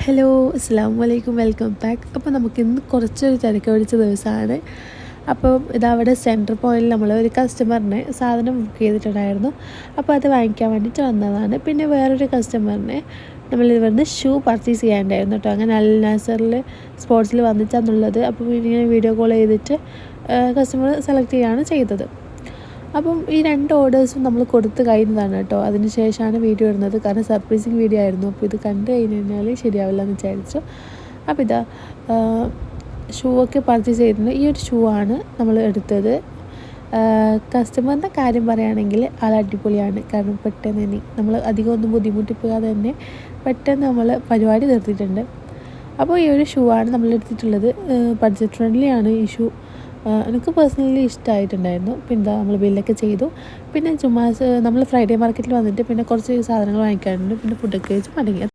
Hello അസ്സലാമു അലൈക്കും welcome back. അപ്പോൾ നമുക്കിന്ന് കുറച്ചൊരു തിരക്ക് പിടിച്ച ദിവസമാണ്. അപ്പോൾ ഇതവിടെ സെൻറ്റർ പോയിന്റിൽ നമ്മൾ ഒരു കസ്റ്റമറിനെ സാധനം ബുക്ക് ചെയ്തിട്ടുണ്ടായിരുന്നു. അപ്പോൾ അത് വാങ്ങിക്കാൻ വേണ്ടിയിട്ട് വന്നതാണ്. പിന്നെ വേറൊരു കസ്റ്റമറിനെ നമ്മൾ ഇവിടുന്ന് ഷൂ പർച്ചേസ് ചെയ്യാനുണ്ടായിരുന്നു കേട്ടോ. അങ്ങനെ അൽ നാസറിൽ സ്പോർട്സിൽ വന്നിട്ടാന്നുള്ളത്. അപ്പോൾ ഇങ്ങനെ വീഡിയോ കോൾ ചെയ്തിട്ട് കസ്റ്റമർ സെലക്ട് ചെയ്യുകയാണ് ചെയ്തത്. അപ്പം ഈ 2 ഓർഡേഴ്സും നമ്മൾ കൊടുത്ത് കഴിഞ്ഞതാണ് കേട്ടോ. അതിന് ശേഷമാണ് വീഡിയോ ഇടുന്നത്. കാരണം സർപ്രൈസിങ് വീഡിയോ ആയിരുന്നു. അപ്പോൾ ഇത് കണ്ടു കഴിഞ്ഞ് കഴിഞ്ഞാൽ ശരിയാവില്ല എന്ന് വിചാരിച്ചു. അപ്പോൾ ഇതാ ഷൂ ഒക്കെ പർച്ചേസ് ചെയ്തിട്ടുണ്ട്. ഈ ഒരു ഷൂ ആണ് നമ്മൾ എടുത്തത്. കസ്റ്റമറിൻ്റെ കാര്യം പറയുകയാണെങ്കിൽ ആൾ അടിപൊളിയാണ്. കാരണം പെട്ടെന്ന് തന്നെ നമ്മൾ അധികം ഒന്നും ബുദ്ധിമുട്ടിപ്പോകാതെ തന്നെ പെട്ടെന്ന് നമ്മൾ പരിപാടി നിർത്തിയിട്ടുണ്ട്. അപ്പോൾ ഈ ഒരു ഷൂ ആണ് നമ്മൾ എടുത്തിട്ടുള്ളത്. ബഡ്ജറ്റ് ഫ്രണ്ട്ലി ആണ് ഈ ഷൂ. എനിക്ക് പേഴ്സണലി ഇഷ്ടമായിട്ടുണ്ടായിരുന്നു. പിന്നെ നമ്മൾ ബില്ലൊക്കെ ചെയ്തു. പിന്നെ നമ്മൾ ഫ്രൈഡേ മാർക്കറ്റിൽ വന്നിട്ട് പിന്നെ കുറച്ച് സാധനങ്ങൾ വാങ്ങിക്കാനുണ്ട്. പിന്നെ ഫുഡൊക്കെ കഴിച്ച് മടങ്ങി.